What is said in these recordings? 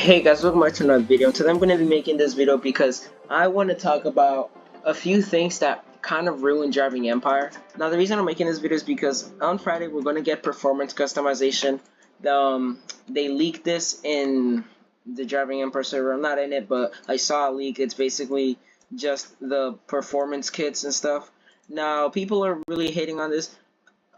Hey guys, welcome back to another video. Today I'm going to be making this video because I want to talk about a few things that kind of ruined Driving Empire. Now the reason I'm making this video is because on Friday we're going to get performance customization. They leaked this in the Driving Empire server. I'm not in it, but I saw a leak. It's basically just the performance kits and stuff. Now people are really hating on this.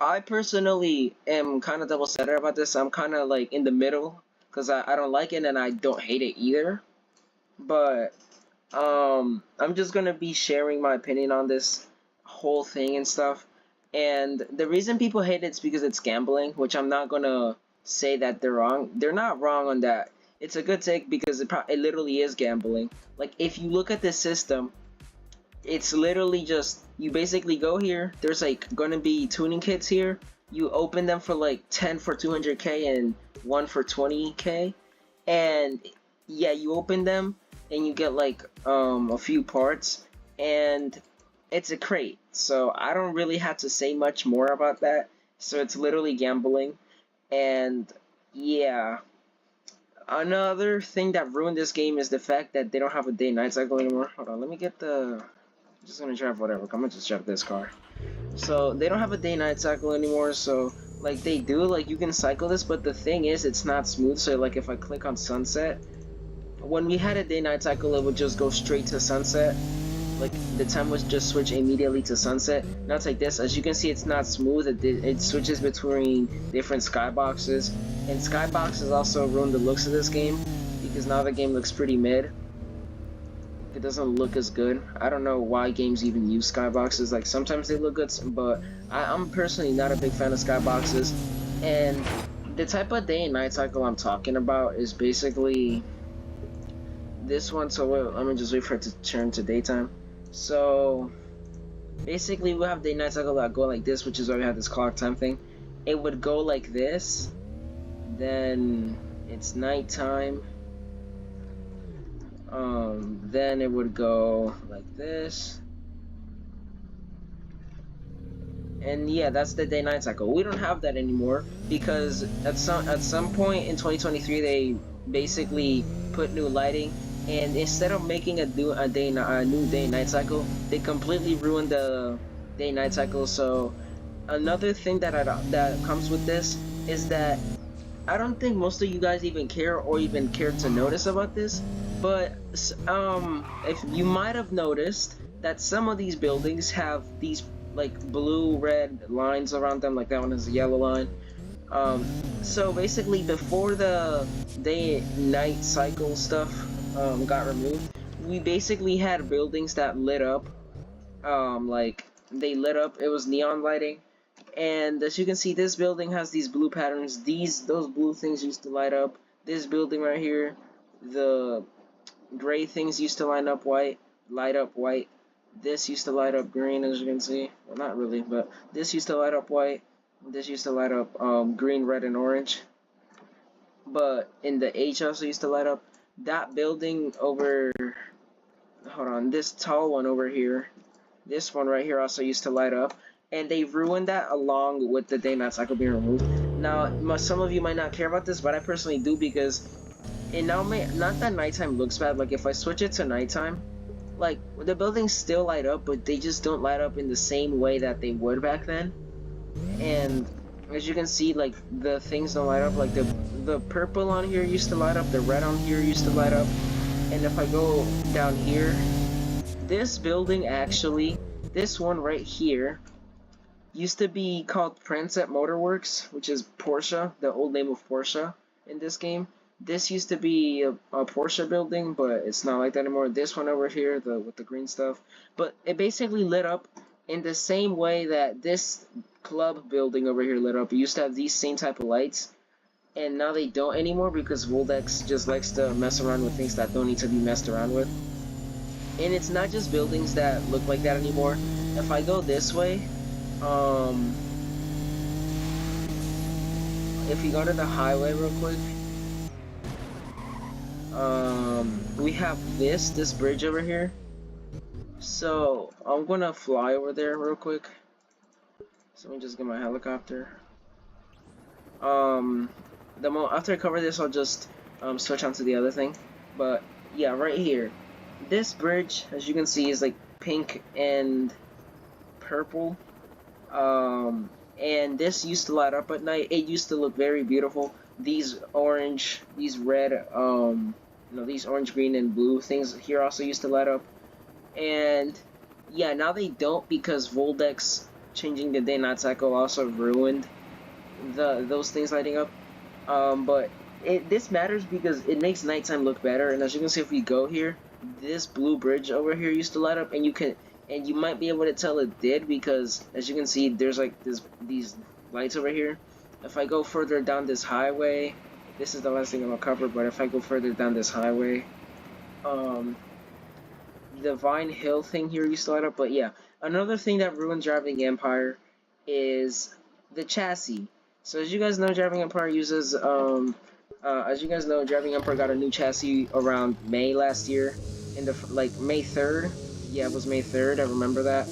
I personally am kind of double-sided about this. I'm kind of like in the middle because I don't like it and I don't hate it either. But I'm just gonna be sharing my opinion on this whole thing and stuff. And the reason people hate it is because it's gambling, which I'm not gonna say that they're wrong. They're not wrong on that. It's a good take because it literally is gambling. Like if you look at this system, it's literally just you basically go here. There's like gonna be tuning kits here. You open them for like 10 for 200k and 1 for 20k, and yeah, you open them and you get like a few parts, and it's a crate. So I don't really have to say much more about that. So it's literally gambling, and yeah. Another thing that ruined this game is the fact that they don't have a day-night cycle anymore. Hold on, let me get the just gonna drive whatever. I'm gonna just drive this car. So they don't have a day-night cycle anymore. So like they do, like you can cycle this, but the thing is, it's not smooth. So like if I click on sunset, when we had a day-night cycle, it would just go straight to sunset. Like the time would just switch immediately to sunset. Now it's like this. As you can see, it's not smooth. It switches between different skyboxes, and skyboxes also ruin the looks of this game because now the game looks pretty mid. It doesn't look as good. I don't know why games even use skyboxes. Like sometimes they look good, but I'm personally not a big fan of skyboxes. And the type of day and night cycle I'm talking about is basically this one. So let me just wait for it to turn to daytime. So basically we have day and night cycle that go like this, which is why we have this clock time thing. It would go like this, then it's nighttime. Then it would go like this, and yeah, that's the day-night cycle. We don't have that anymore because at some point in 2023 they basically put new lighting, and instead of making a new day-night cycle, they completely ruined the day-night cycle. So another thing that comes with this is that I don't think most of you guys even care or even care to notice about this, but if you might have noticed that some of these buildings have these like blue red lines around them, like that one is a yellow line. So basically before the day night cycle stuff got removed, we basically had buildings that lit up, like they lit up, it was neon lighting. And as you can see, this building has these blue patterns. Those blue things used to light up. This building right here, the gray things used to light up white. This used to light up green, as you can see. Well, not really, but this used to light up white. This used to light up green, red, and orange. But in the H also used to light up. That building over, hold on, this tall one over here, this one right here also used to light up, and they ruined that along with the day-night cycle being removed. Now, some of you might not care about this, but I personally do because it now not that nighttime looks bad. Like if I switch it to nighttime, like the buildings still light up, but they just don't light up in the same way that they would back then. And as you can see, like the things don't light up. Like the purple on here used to light up, the red on here used to light up, and if I go down here, this building actually, this one right here, used to be called Prancet Motorworks, which is Porsche, the old name of Porsche in this game. This used to be a Porsche building, but it's not like that anymore. This one over here, with the green stuff, but it basically lit up in the same way that this club building over here lit up. It used to have these same type of lights, and now they don't anymore because Voldex just likes to mess around with things that don't need to be messed around with. And it's not just buildings that look like that anymore. If I go this way, if you go to the highway real quick, we have this bridge over here. So I'm gonna fly over there real quick. So let me just get my helicopter. After I cover this, I'll just switch onto the other thing. But yeah, right here, this bridge, as you can see, is like pink and purple. And this used to light up at night. It used to look very beautiful. These orange, these red, these orange, green, and blue things here also used to light up. And yeah, now they don't because Voldex changing the day-night cycle also ruined those things lighting up. But this matters because it makes nighttime look better. And as you can see, if we go here, this blue bridge over here used to light up, and you might be able to tell it did because as you can see, there's like these lights over here. If I go further down this highway, this is the last thing I'm gonna cover. But if I go further down this highway, um, the Vine Hill thing here used to light up. But yeah, another thing that ruined Driving Empire is the chassis. So as you guys know, Driving Empire uses as you guys know, Driving Empire got a new chassis around May last year, in the like May 3rd. Yeah, it was May 3rd. I remember that.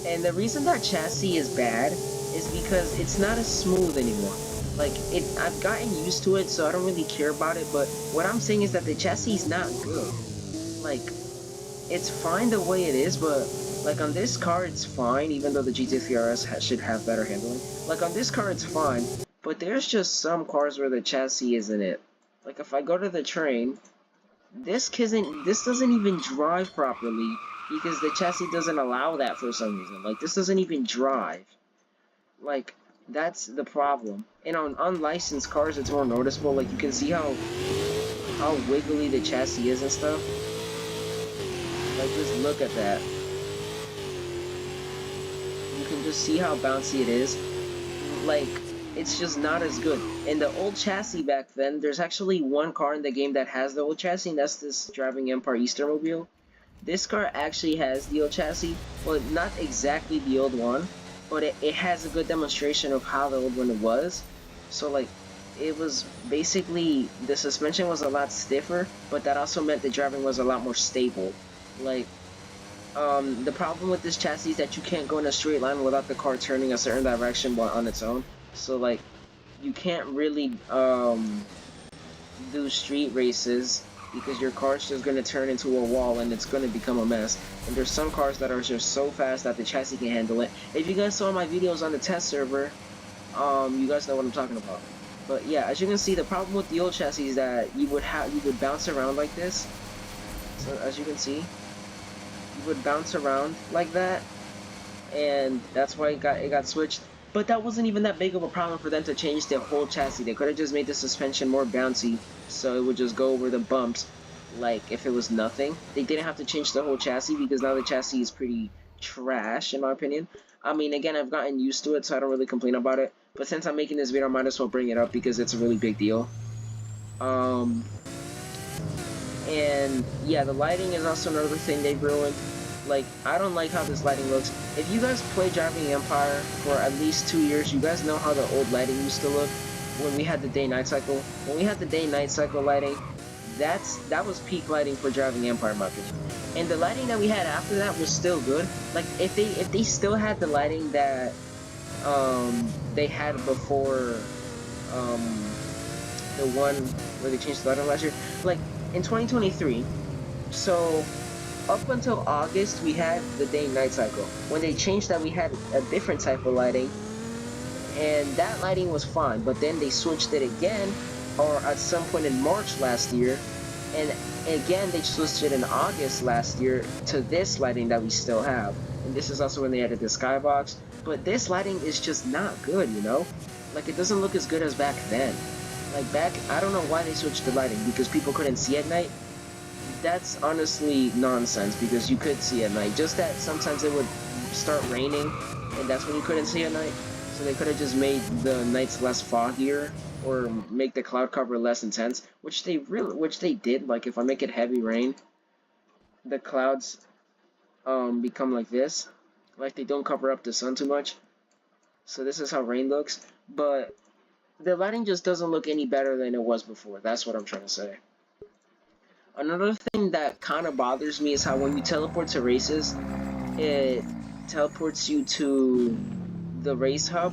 And the reason that chassis is bad is because it's not as smooth anymore. Like I've gotten used to it, so I don't really care about it. But what I'm saying is that the chassis is not good. Like it's fine the way it is, but like on this car it's fine, even though the GT3 RS should have better handling. Like on this car it's fine, but there's just some cars where the chassis isn't it. Like if I go to the train, this doesn't even drive properly because the chassis doesn't allow that for some reason. Like this doesn't even drive. Like that's the problem. And on unlicensed cars it's more noticeable. Like you can see how wiggly the chassis is and stuff. Like just look at that. You can just see how bouncy it is. Like, it's just not as good. And the old chassis back then, there's actually one car in the game that has the old chassis, and that's this Driving Empire Eastermobile. This car actually has the old chassis. Well, not exactly the old one, but it has a good demonstration of how the old one was. So, like, it was basically, the suspension was a lot stiffer, but that also meant the driving was a lot more stable. Like, the problem with this chassis is that you can't go in a straight line without the car turning a certain direction on its own. So like, you can't really do street races because your car's just gonna turn into a wall and it's gonna become a mess. And there's some cars that are just so fast that the chassis can handle it. If you guys saw my videos on the test server, you guys know what I'm talking about. But yeah, as you can see, the problem with the old chassis is that you would bounce around like this. So as you can see, you would bounce around like that, and that's why it got switched. But that wasn't even that big of a problem for them to change the whole chassis. They could have just made the suspension more bouncy, so it would just go over the bumps, like if it was nothing. They didn't have to change the whole chassis because now the chassis is pretty trash, in my opinion. I mean, again, I've gotten used to it, so I don't really complain about it. But since I'm making this video, I might as well bring it up because it's a really big deal. Um, and yeah, the lighting is also another thing they ruined. Like, I don't like how this lighting looks. If you guys play Driving Empire for at least 2 years, you guys know how the old lighting used to look when we had the day-night cycle. When we had the day-night cycle lighting, that was peak lighting for Driving Empire, in my opinion. And the lighting that we had after that was still good. Like, if they still had the lighting that they had before um the one where they changed the lighting last year, like in 2023. So up until August, we had the day-night cycle. When they changed that, we had a different type of lighting, and that lighting was fine. But then they switched it again, or at some point in March last year, and again they switched it in August last year to this lighting that we still have. And this is also when they added the skybox. But this lighting is just not good, you know? Like, it doesn't look as good as back then. Like, I don't know why they switched the lighting, because people couldn't see at night. That's honestly nonsense because you could see at night. Just that sometimes it would start raining, and that's when you couldn't see at night. So they could have just made the nights less foggier or make the cloud cover less intense, which they did. Like if I make it heavy rain, the clouds become like this, like they don't cover up the sun too much. So this is how rain looks, but the lighting just doesn't look any better than it was before. That's what I'm trying to say. Another thing that kind of bothers me is how when you teleport to races, it teleports you to the race hub.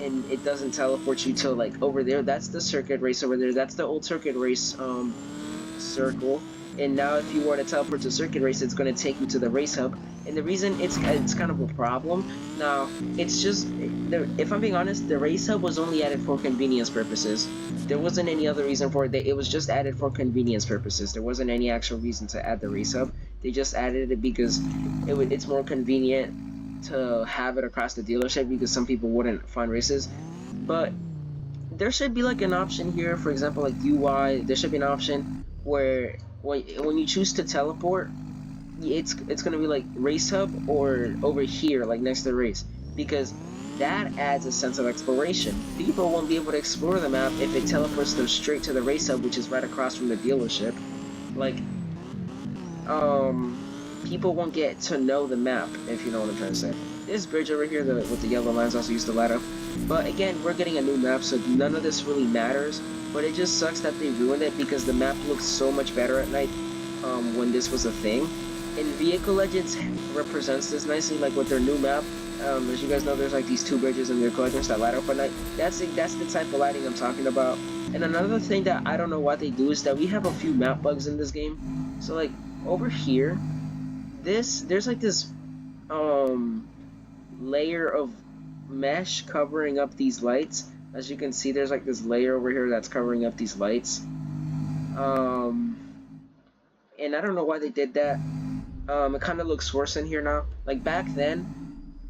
and it doesn't teleport you to like over there. That's the circuit race over there. That's the old circuit race circle. And now if you were to teleport to circuit race, it's going to take you to the race hub. And the reason it's kind of a problem now, it's just if I'm being honest, the race hub was only added for convenience purposes. There wasn't any other reason for it. It was just added for convenience purposes. There wasn't any actual reason to add the race hub. They just added it because it's more convenient to have it across the dealership because some people wouldn't find races. But there should be like an option here, for example, like UI. There should be an option where when you choose to teleport, it's gonna be like race hub or over here, like next to the race, because that adds a sense of exploration. People won't be able to explore the map if it teleports them straight to the race hub, which is right across from the dealership. Like, people won't get to know the map, if you know what I'm trying to say. This bridge over here with the yellow lines also used to light up. But again, we're getting a new map, so none of this really matters. But it just sucks that they ruined it because the map looks so much better at night when this was a thing. And Vehicle Legends represents this nicely, like with their new map. As you guys know, there's like these two bridges in Vehicle Legends that light up at night. That's the type of lighting I'm talking about. And another thing that I don't know why they do is that we have a few map bugs in this game. So like over here, there's like this layer of mesh covering up these lights. As you can see, there's like this layer over here that's covering up these lights. And I don't know why they did that. It kind of looks worse in here now. Like back then,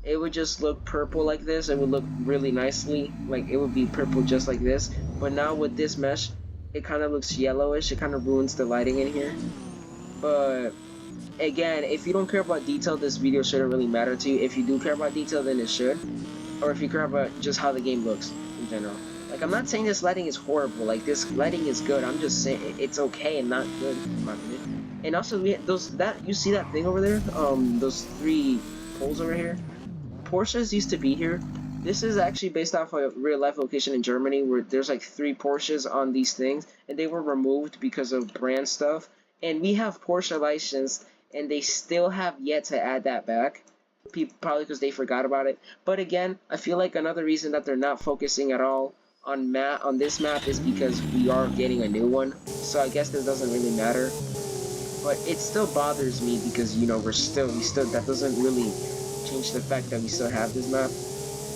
it would just look purple like this. It would look really nicely. Like it would be purple just like this. But now with this mesh, it kind of looks yellowish. It kind of ruins the lighting in here. But again, if you don't care about detail, this video shouldn't really matter to you. If you do care about detail, then it should. Or if you care about just how the game looks in general. Like, I'm not saying this lighting is horrible. Like, this lighting is good. I'm just saying it's okay and not good. And also, you see that thing over there? Those 3 poles over here? Porsches used to be here. This is actually based off a real-life location in Germany where there's like 3 Porsches on these things, and they were removed because of brand stuff. And we have Porsche licensed, and they still have yet to add that back. Probably because they forgot about it. But again, I feel like another reason that they're not focusing at all on this map is because we are getting a new one. So I guess this doesn't really matter. But it still bothers me because, you know, that doesn't really change the fact that we still have this map.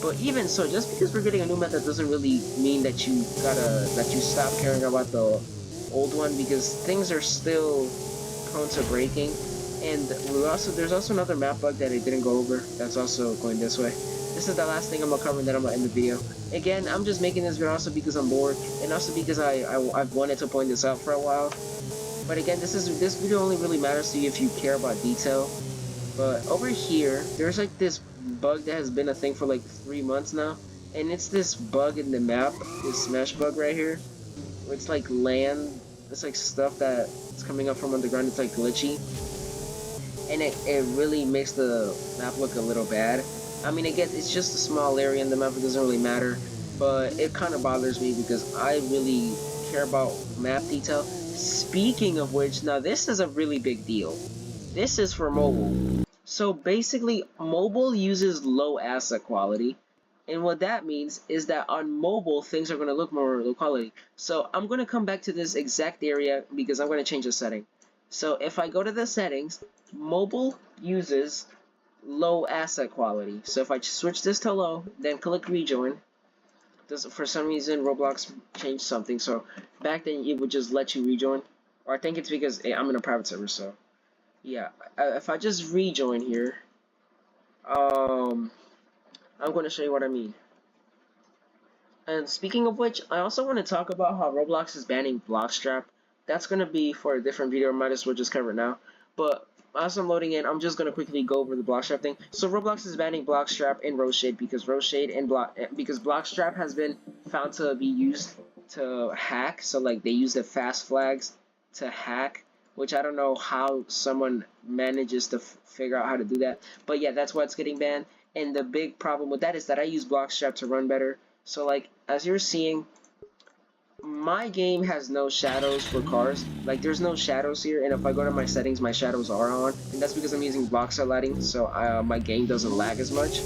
But even so, just because we're getting a new map, that doesn't really mean that you stop caring about the old one, because things are still prone to breaking. And there's also another map bug that I didn't go over that's also going this way. This is the last thing I'm gonna cover, and then I'm gonna end the video. Again, I'm just making this video also because I'm bored, and also because I've wanted to point this out for a while. But again, this video only really matters to you if you care about detail. But over here, there's like this bug that has been a thing for like 3 months now, and it's this bug in the map, this smash bug right here. Where it's like land, it's like stuff that's coming up from underground. It's like glitchy. And it really makes the map look a little bad. I mean, again, it's just a small area in the map, it doesn't really matter, but it kind of bothers me because I really care about map detail. Speaking of which, now this is a really big deal. This is for mobile. So basically, mobile uses low asset quality, and what that means is that on mobile, things are going to look more low quality. So I'm going to come back to this exact area because I'm going to change the setting. So if I go to the settings, mobile uses low asset quality. So if I switch this to low, then click rejoin, for some reason Roblox changed something. So back then it would just let you rejoin, or I think it's because I'm in a private server. So yeah, if I just rejoin here, I'm going to show you what I mean. And speaking of which, I also want to talk about how Roblox is banning Blockstrap. That's going to be for a different video. I might as well just cover it now. But as I'm loading in, I'm just going to quickly go over the Blockstrap thing. So Roblox is banning Blockstrap and Roshade because Blockstrap has been found to be used to hack. So like they use the fast flags to hack, which I don't know how someone manages to figure out how to do that. But yeah, that's why it's getting banned. And the big problem with that is that I use Blockstrap to run better. So like, as you're seeing, my game has no shadows for cars. Like, there's no shadows here, and if I go to my settings, my shadows are on. And that's because I'm using Blockstrap lighting, so my game doesn't lag as much.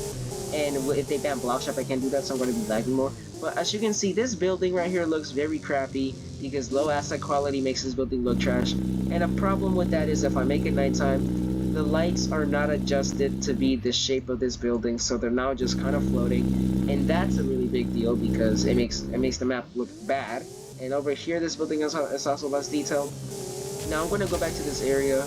and if they ban block shop, I can't do that, so I'm going to be lagging more. But as you can see, this building right here looks very crappy because low asset quality makes this building look trash. And a problem with that is if I make it nighttime, the lights are not adjusted to be the shape of this building, so they're now just kind of floating, and that's a really big deal because it makes the map look bad. And over here, this building is also less detailed. Now I'm going to go back to this area,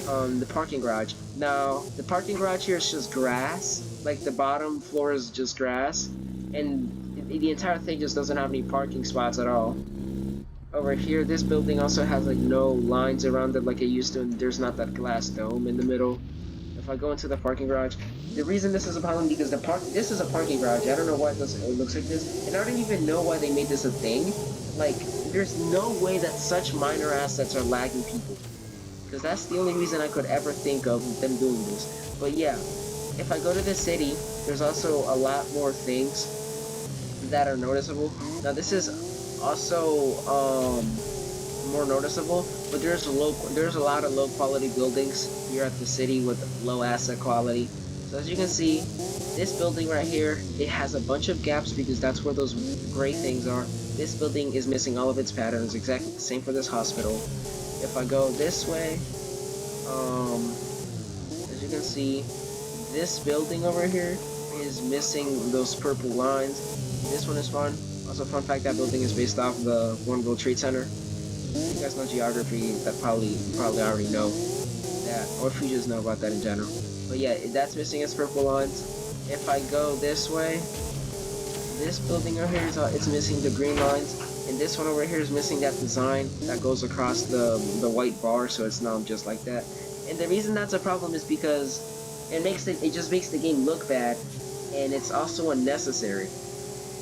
the parking garage. Now, the parking garage here is just grass. Like, the bottom floor is just grass. And the entire thing just doesn't have any parking spots at all. Over here, this building also has, like, no lines around it like it used to, and there's not that glass dome in the middle. If I go into the parking garage, the reason this is a problem because this is a parking garage. I don't know why it looks like this, and I don't even know why they made this a thing. Like, there's no way that such minor assets are lagging people, because that's the only reason I could ever think of them doing this. But yeah, if I go to the city, there's also a lot more things that are noticeable. Now this is also more noticeable, but there's a lot of low quality buildings here at the city with low asset quality. So as you can see, this building right here, it has a bunch of gaps because that's where those gray things are. This building is missing all of its patterns, exactly the same for this hospital. If I go this way, as you can see, this building over here is missing those purple lines. This one is fun. Also, fun fact, that building is based off the One World Trade Center. If you guys know geography, that you probably already know that, or if you just know about that in general. But yeah, that's missing its purple lines. If I go this way, this building over here it's missing the green lines, and this one over here is missing that design that goes across the white bar, so it's now just like that. And the reason that's a problem is because it just makes the game look bad, and it's also unnecessary.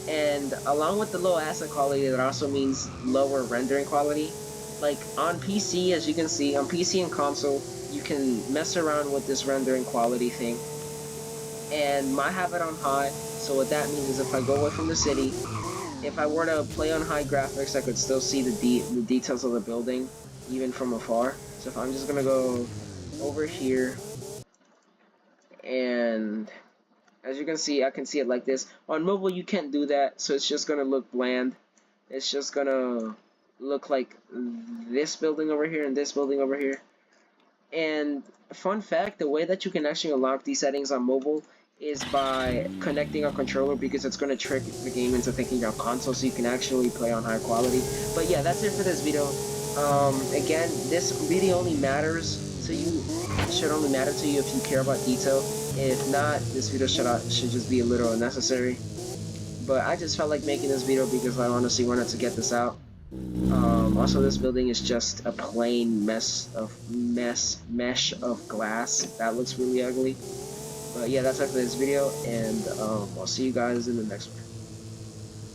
And along with the low asset quality, that also means lower rendering quality. Like on PC, as you can see, on PC and console, you can mess around with this rendering quality thing. And I have it on high, so what that means is if I go away from the city, if I were to play on high graphics, I could still see the details of the building, even from afar. So if I'm just gonna go over here, and as you can see, I can see it like this. On mobile, you can't do that, so it's just gonna look bland. It's just gonna look like this building over here and this building over here. And fun fact, the way that you can actually unlock these settings on mobile is by connecting a controller, because it's going to trick the game into thinking you're on console, so you can actually play on high quality. But yeah, that's it for this video. Again, this video only matters to you, should only matter to you if you care about detail. If not, this video should just be a little unnecessary. But I just felt like making this video because I honestly wanted to get this out. Also, this building is just a plain mesh of glass. That looks really ugly. But yeah, that's it for this video, and I'll see you guys in the next one.